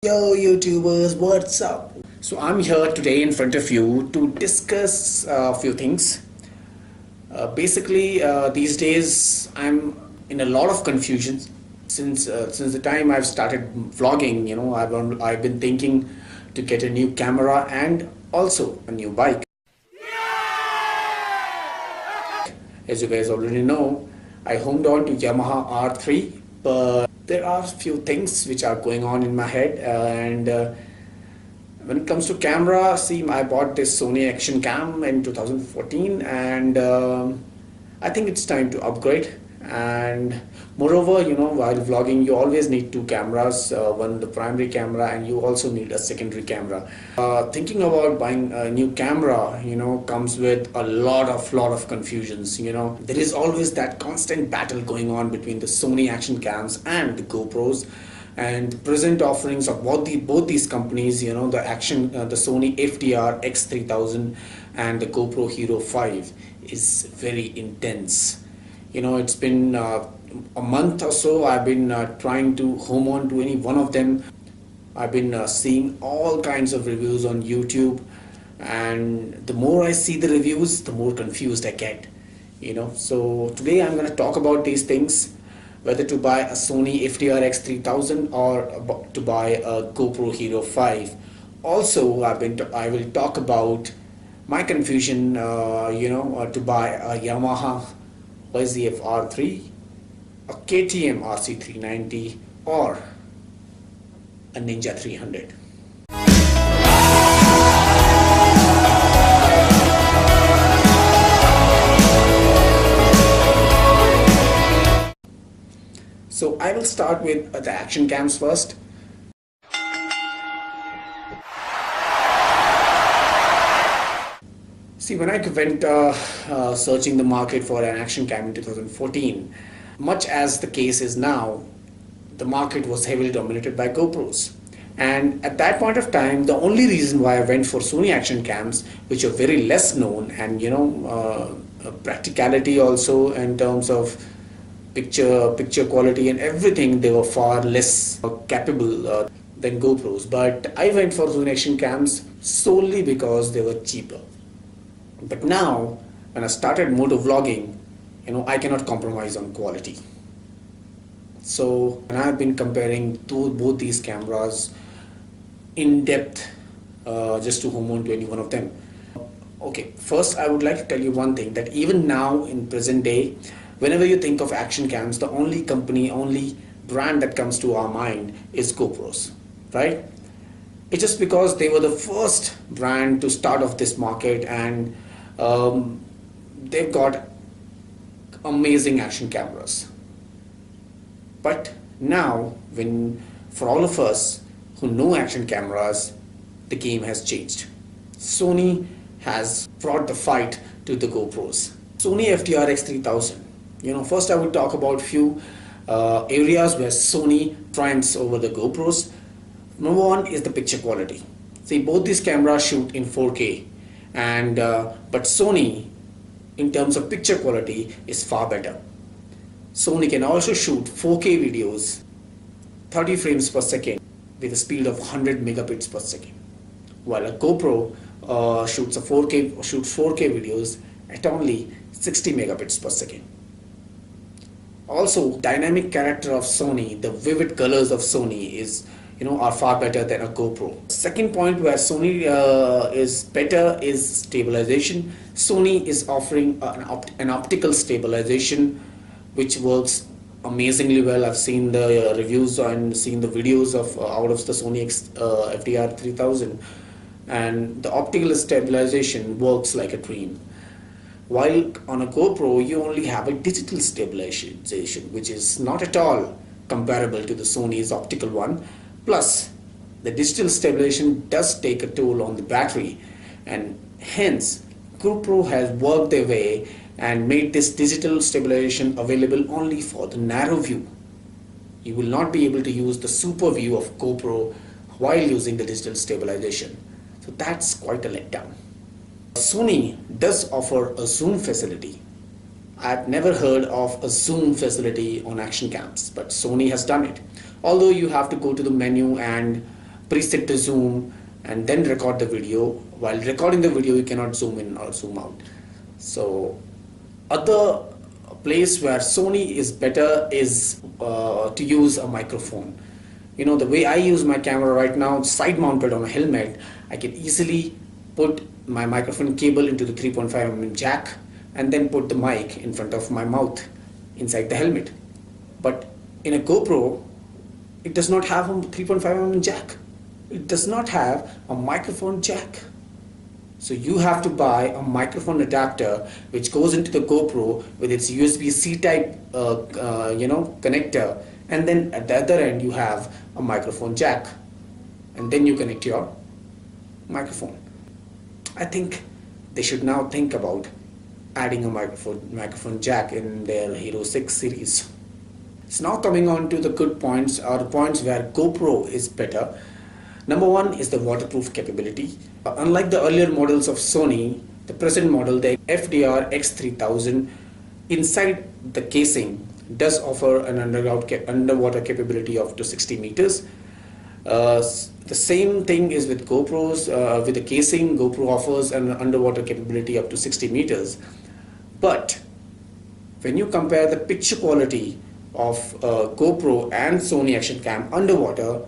Yo YouTubers, what's up? So I'm here today in front of you to discuss a few things. Basically, these days I'm in a lot of confusion since the time I've started vlogging. I've been thinking to get a new camera and also a new bike. As you guys already know, I homed on to Yamaha R3, but there are few things which are going on in my head and when it comes to camera, see, I bought this Sony Action Cam in 2014 and I think it's time to upgrade. And moreover, while vlogging, you always need two cameras, one the primary camera and you also need a secondary camera. Thinking about buying a new camera, comes with a lot of confusions. There is always that constant battle going on between the Sony Action Cams and the GoPros. And present offerings of both these companies, the Sony FDR X3000 and the GoPro Hero 5 is very intense. It's been a month or so I've been trying to home on to any one of them. I've been seeing all kinds of reviews on YouTube, and the more I see the reviews, the more confused I get. So today I'm going to talk about these things, whether to buy a Sony FDR X3000 or to buy a GoPro Hero 5. Also, I will talk about my confusion, to buy a Yamaha R3, a KTM RC390 or a Ninja 300. So I will start with the action cams first. See, when I went searching the market for an action cam in 2014, much as the case is now, the market was heavily dominated by GoPros. And at that point of time, the only reason why I went for Sony action cams, which are very less known and practicality also in terms of picture quality and everything, they were far less capable than GoPros. But I went for Sony action cams solely because they were cheaper. But now, when I started moto vlogging, I cannot compromise on quality. So, and I've been comparing both these cameras in depth, just to home on to any one of them. Okay, first I would like to tell you one thing, that even now in present day, whenever you think of action cams, the only brand that comes to our mind is GoPros, right? It's just because they were the first brand to start off this market, and they've got amazing action cameras. But now, for all of us who know action cameras, the game has changed. Sony has brought the fight to the GoPros. Sony FDR X3000. First I would talk about few areas where Sony triumphs over the GoPros. Number one is the picture quality. See, both these cameras shoot in 4K, but Sony, in terms of picture quality, is far better. Sony can also shoot 4K videos 30 frames per second with a speed of 100 megabits per second, while a GoPro shoots 4K videos at only 60 megabits per second. Also, dynamic character of Sony, the vivid colors of Sony are far better than a GoPro. Second point where Sony is better is stabilization. Sony is offering an optical stabilization which works amazingly well. I've seen the reviews and seen the videos out of the Sony FDR 3000, and the optical stabilization works like a dream. While on a GoPro, you only have a digital stabilization, which is not at all comparable to the Sony's optical one. Plus, the digital stabilization does take a toll on the battery, and hence GoPro has worked their way and made this digital stabilization available only for the narrow view. You will not be able to use the super view of GoPro while using the digital stabilization. So that's quite a letdown. Sony does offer a zoom facility. I've never heard of a zoom facility on action cams, but Sony has done it. Although you have to go to the menu and preset the zoom and then record the video. While recording the video, you cannot zoom in or zoom out. So other place where Sony is better is to use a microphone. You know, the way I use my camera right now, side mounted on a helmet, I can easily put my microphone cable into the 3.5mm jack and then put the mic in front of my mouth inside the helmet. But in a GoPro, it does not have a 3.5mm jack. It does not have a microphone jack. So you have to buy a microphone adapter which goes into the GoPro with its USB-C type connector, and then at the other end you have a microphone jack, and then you connect your microphone. I think they should now think about adding a microphone jack in their Hero 6 series. So now coming on to the good points, or the points where GoPro is better. Number one is the waterproof capability. Unlike the earlier models of Sony, the present model, the FDR X3000, inside the casing does offer an underwater capability of up to 60 meters. The same thing is with GoPros. With the casing, GoPro offers an underwater capability up to 60 meters. But when you compare the picture quality of GoPro and Sony Action Cam underwater,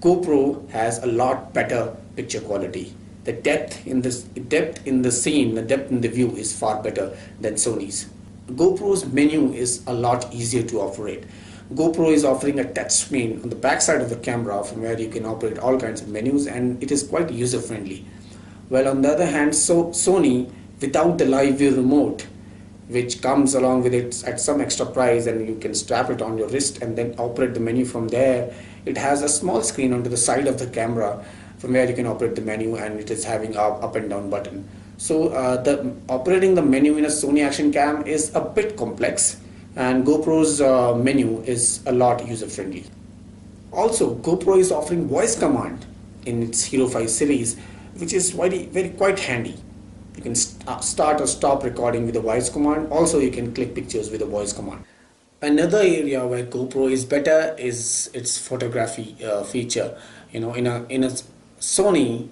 GoPro has a lot better picture quality. The depth in the scene, the depth in the view is far better than Sony's. GoPro's menu is a lot easier to operate. GoPro is offering a touch screen on the back side of the camera from where you can operate all kinds of menus, and it is quite user friendly. While on the other hand, Sony, without the live view remote, which comes along with it at some extra price, and you can strap it on your wrist and then operate the menu from there. It has a small screen onto the side of the camera from where you can operate the menu, and it is having up and down button. So operating the menu in a Sony Action Cam is a bit complex, and GoPro's menu is a lot user friendly. Also, GoPro is offering voice command in its Hero 5 series, which is quite handy. You can start or stop recording with a voice command. Also, you can click pictures with a voice command. Another area where GoPro is better is its photography feature. You know, in a Sony,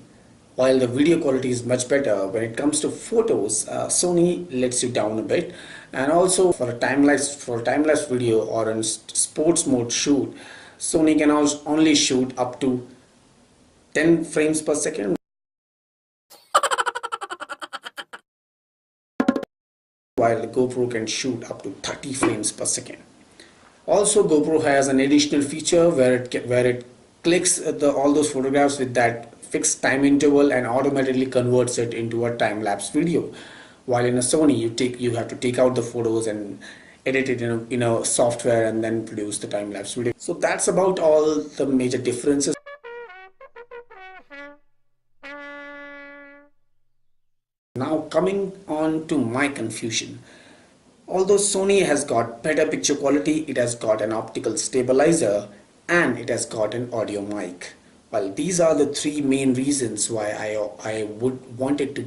while the video quality is much better, when it comes to photos, Sony lets you down a bit. And also for a time-lapse video or in sports mode shoot, Sony can only shoot up to 10 frames per second, while the GoPro can shoot up to 30 frames per second. Also, GoPro has an additional feature where it clicks all those photographs with that fixed time interval and automatically converts it into a time-lapse video. While in a Sony, you have to take out the photos and edit it in a software and then produce the time-lapse video. So that's about all the major differences. Now coming on to my confusion. Although Sony has got better picture quality, it has got an optical stabilizer and it has got an audio mic. Well, these are the three main reasons why I would wanted to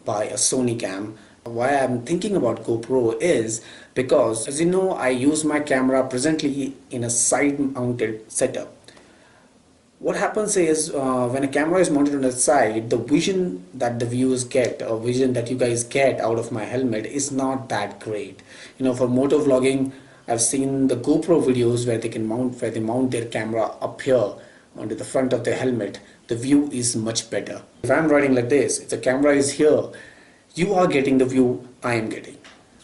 buy a Sony cam. Why I'm thinking about GoPro is because, as you know, I use my camera presently in a side mounted setup. What happens is when a camera is mounted on the side, the vision that the viewers get, or vision that you guys get out of my helmet, is not that great. You know, for motor vlogging, I've seen the GoPro videos where they mount their camera up here onto the front of the helmet. The view is much better. If I'm riding like this, if the camera is here, you are getting the view I am getting.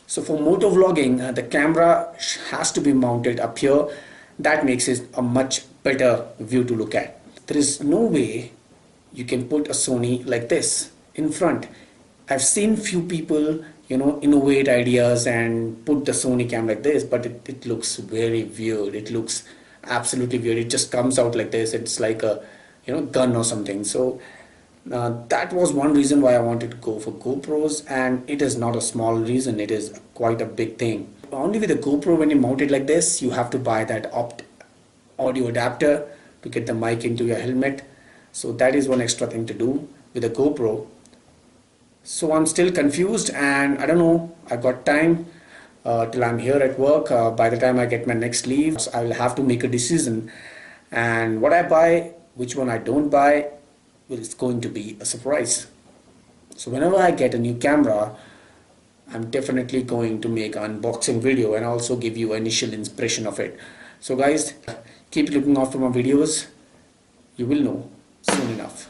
So for motor vlogging, the camera has to be mounted up here. That makes it a much better view to look at. There is no way you can put a Sony like this in front. I've seen few people, you know, innovate ideas and put the Sony cam like this, but it looks very weird. It looks absolutely weird. It just comes out like this. It's like a, you know, gun or something. So that was one reason why I wanted to go for GoPros, and it is not a small reason. It is quite a big thing. Only with the GoPro, when you mount it like this, you have to buy that audio adapter to get the mic into your helmet. So that is one extra thing to do with a GoPro. So I'm still confused, and I don't know, I've got time till I'm here at work. By the time I get my next leave, I will have to make a decision. And what I buy which one I don't buy, well, it's going to be a surprise. So whenever I get a new camera, I'm definitely going to make an unboxing video and also give you initial impression of it. So guys, keep looking after my videos. You will know soon enough.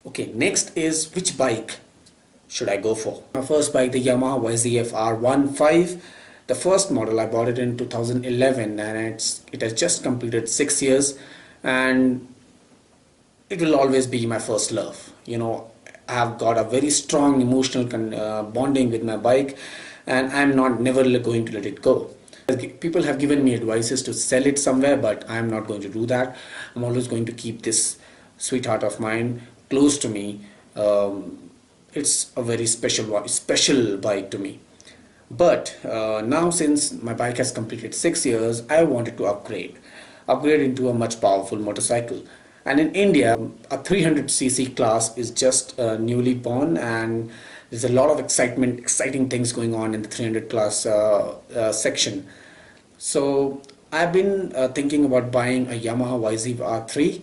Okay, next is which bike should I go for? My first bike, the Yamaha YZF R3. The first model, I bought it in 2011 and it has just completed 6 years, and it will always be my first love. You know, I have got a very strong emotional bonding with my bike, and I'm not never going to let it go. People have given me advices to sell it somewhere, but I'm not going to do that. I'm always going to keep this sweetheart of mine close to me. It's a very special bike to me. But now, since my bike has completed 6 years, I wanted to upgrade into a much powerful motorcycle. And in India, a 300cc class is just newly born, and there's a lot of exciting things going on in the 300 class section. So I've been thinking about buying a Yamaha YZF R3.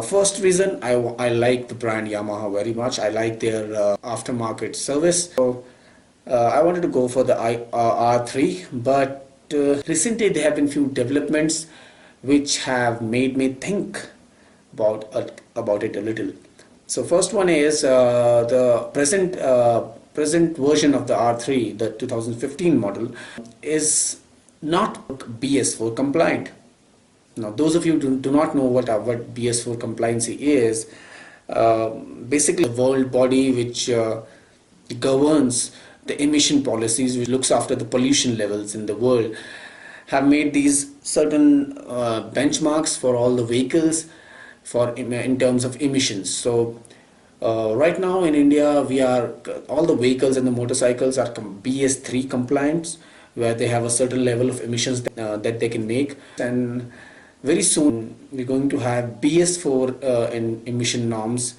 First reason, I like the brand Yamaha very much. I like their aftermarket service. So I wanted to go for the R3, but recently there have been few developments which have made me think about it a little. So first one is the present version of the R3, the 2015 model, is not BS4 compliant. Now, those of you who do not know what BS4 compliancy is, basically the world body which governs the emission policies, which looks after the pollution levels in the world, have made these certain benchmarks for all the vehicles in terms of emissions. So right now in India, all the vehicles and the motorcycles are BS3 compliant, where they have a certain level of emissions that they can make, and very soon we're going to have BS4 in emission norms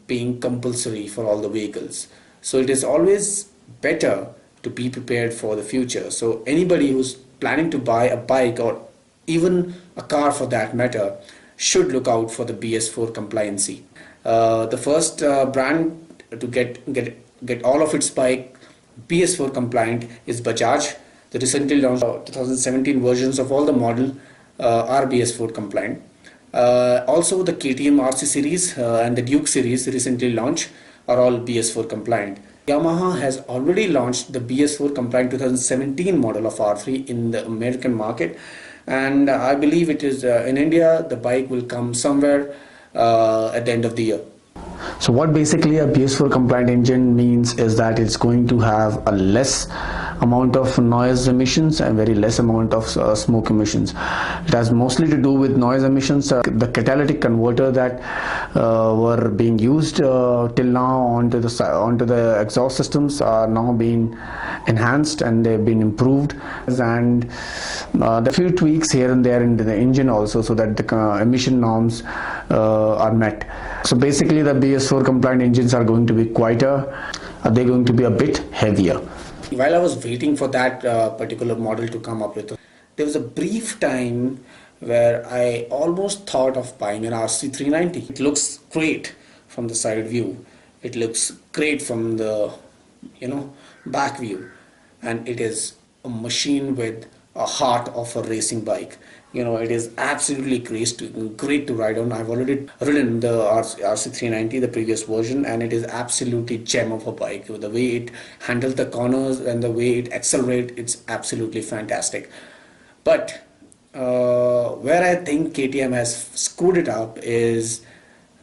being compulsory for all the vehicles. So it is always better to be prepared for the future. So anybody who's planning to buy a bike, or even a car for that matter, should look out for the BS4 compliancy. The first brand to get all of its bike BS4 compliant is Bajaj. The recently launched 2017 versions of all the model are BS4 compliant. Also the KTM RC series and the Duke series recently launched are all BS4 compliant. Yamaha has already launched the BS4 compliant 2017 model of R3 in the American market, and I believe it is in India the bike will come somewhere at the end of the year. So what basically a BS4 compliant engine means is that it's going to have a less amount of noise emissions and very less amount of smoke emissions. It has mostly to do with noise emissions. The catalytic converter that were being used till now onto the exhaust systems are now being enhanced, and they've been improved, and there are few tweaks here and there in the engine also, so that the emission norms are met. So basically the BS4 compliant engines are going to be quieter, they're going to be a bit heavier. While I was waiting for that particular model to come up with, there was a brief time where I almost thought of buying an RC390. It looks great from the side view, it looks great from the back view, and it is a machine with a heart of a racing bike. It is absolutely great to ride on. I've already ridden the RC390, the previous version, and it is absolutely gem of a bike. The way it handles the corners and the way it accelerates, it's absolutely fantastic. But where I think KTM has screwed it up is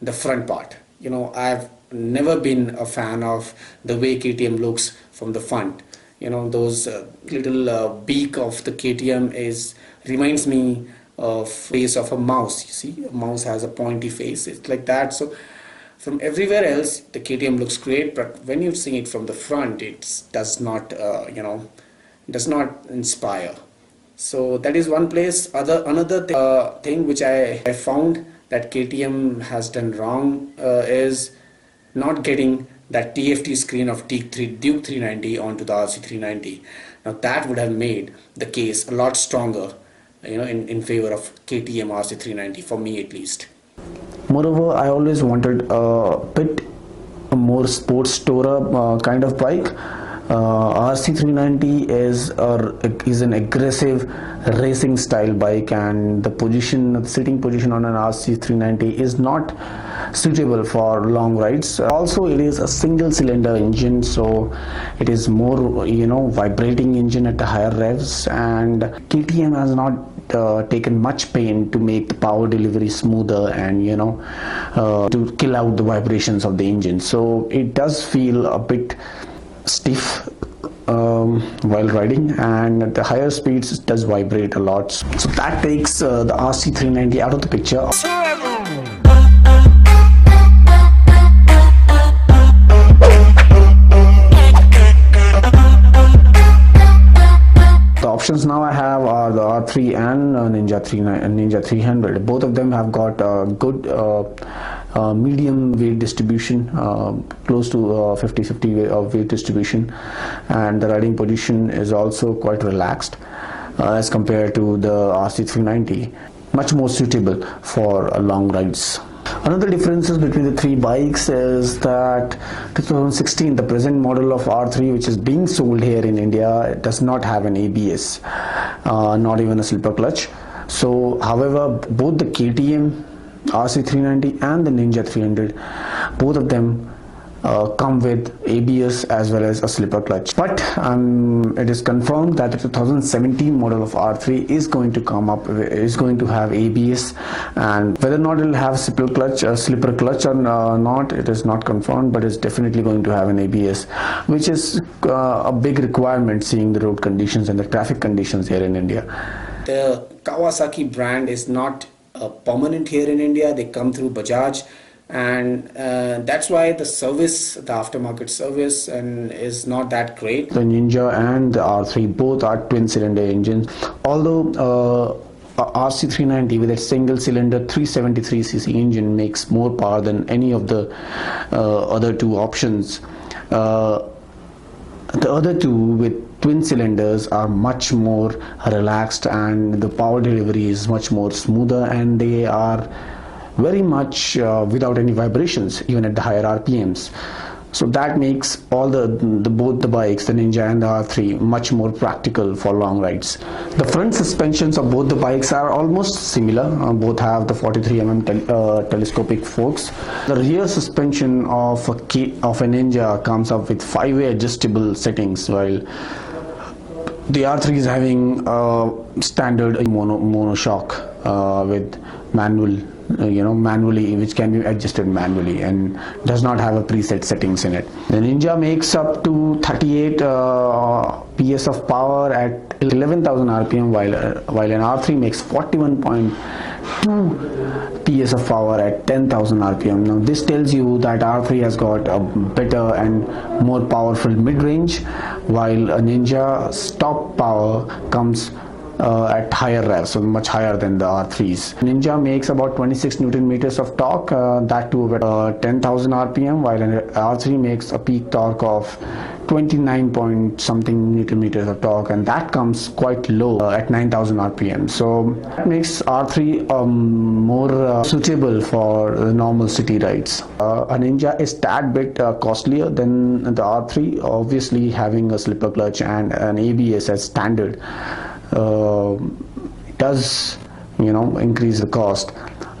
the front part. I've never been a fan of the way KTM looks from the front. Those little beak of the KTM reminds me of face of a mouse. You see, a mouse has a pointy face. It's like that. So from everywhere else, the KTM looks great, but when you see it from the front, it does not, does not inspire. So that is one place. Another thing which I found that KTM has done wrong is not getting that TFT screen of Duke 390 onto the RC390. Now that would have made the case a lot stronger, in favor of KTM RC390, for me at least. Moreover, I always wanted a bit more sports tourer kind of bike. RC390 is an aggressive racing style bike, and the sitting position on an RC390 is not suitable for long rides. Also, it is a single cylinder engine, so it is more vibrating engine at the higher revs, and KTM has not taken much pain to make the power delivery smoother and to kill out the vibrations of the engine. So it does feel a bit stiff while riding, and at the higher speeds it does vibrate a lot. So that takes the RC390 out of the picture. The options now I have are the R3 and Ninja 300. Both of them have got a good medium weight distribution, close to 50-50 weight distribution, and the riding position is also quite relaxed as compared to the RC390, much more suitable for long rides. Another differences between the three bikes is that 2016, the present model of R3 which is being sold here in India, does not have an ABS, not even a slipper clutch. So however, both the KTM RC390 and the Ninja 300, both of them come with ABS as well as a slipper clutch. But it is confirmed that the 2017 model of R3 is going to have ABS, and whether or not it will have slipper clutch or not, it is not confirmed, but it's definitely going to have an ABS, which is a big requirement seeing the road conditions and the traffic conditions here in India. The Kawasaki brand is not permanent here in India. They come through Bajaj, and that's why the aftermarket service is not that great. The Ninja and the R3 both are twin cylinder engines, although RC390 with its single cylinder 373cc engine makes more power than any of the other two options. The other two with twin cylinders are much more relaxed, and the power delivery is much more smoother, and they are very much without any vibrations even at the higher RPMs. So that makes both the bikes, the Ninja and the R3, much more practical for long rides. The front suspensions of both the bikes are almost similar. Both have the 43mm telescopic forks. The rear suspension of a Ninja comes up with 5-way adjustable settings, while the R3 is having standard monoshock with manually, which can be adjusted manually and does not have a preset settings in it. The Ninja makes up to 38 PS of power at 11,000 RPM, while an R3 makes 41.2 PS of power at 10,000 RPM. Now this tells you that R3 has got a better and more powerful mid-range, while a Ninja's top power comes at higher revs, so much higher than the R3s. Ninja makes about 26 Newton meters of torque, that too at 10,000 RPM, while an R3 makes a peak torque of 29 point something Newton meters of torque, and that comes quite low at 9,000 RPM. So that makes R3 more suitable for normal city rides. A Ninja is tad bit costlier than the R3, obviously having a slipper clutch and an ABS as standard. Does increase the cost.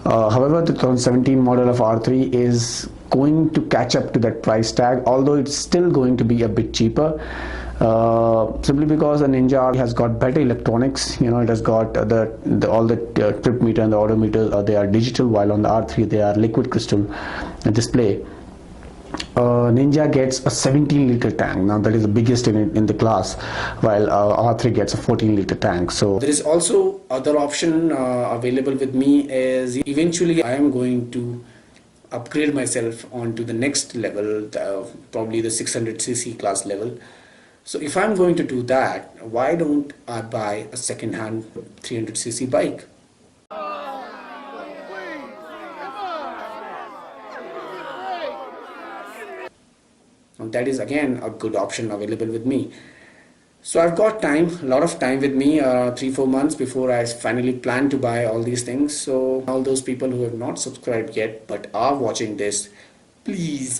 However, the 2017 model of R3 is going to catch up to that price tag, although it's still going to be a bit cheaper, simply because the Ninja has got better electronics. It has got all the trip meter and the odometer, they are digital, while on the R3 they are liquid crystal display. Ninja gets a 17-liter tank. Now that is the biggest in the class, while R3 gets a 14-liter tank. So there is also other option available with me, is eventually I am going to upgrade myself onto the next level, probably the 600cc class level. So if I'm going to do that, why don't I buy a second-hand 300cc bike? That is again a good option available with me. So I've got time, a lot of time with me, 3-4 months before I finally plan to buy all these things. So all those people who have not subscribed yet but are watching this, please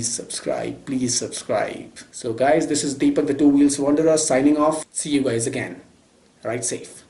subscribe, please subscribe. So guys, this is Deepak the Two Wheels Wanderer signing off. See you guys again. Ride safe.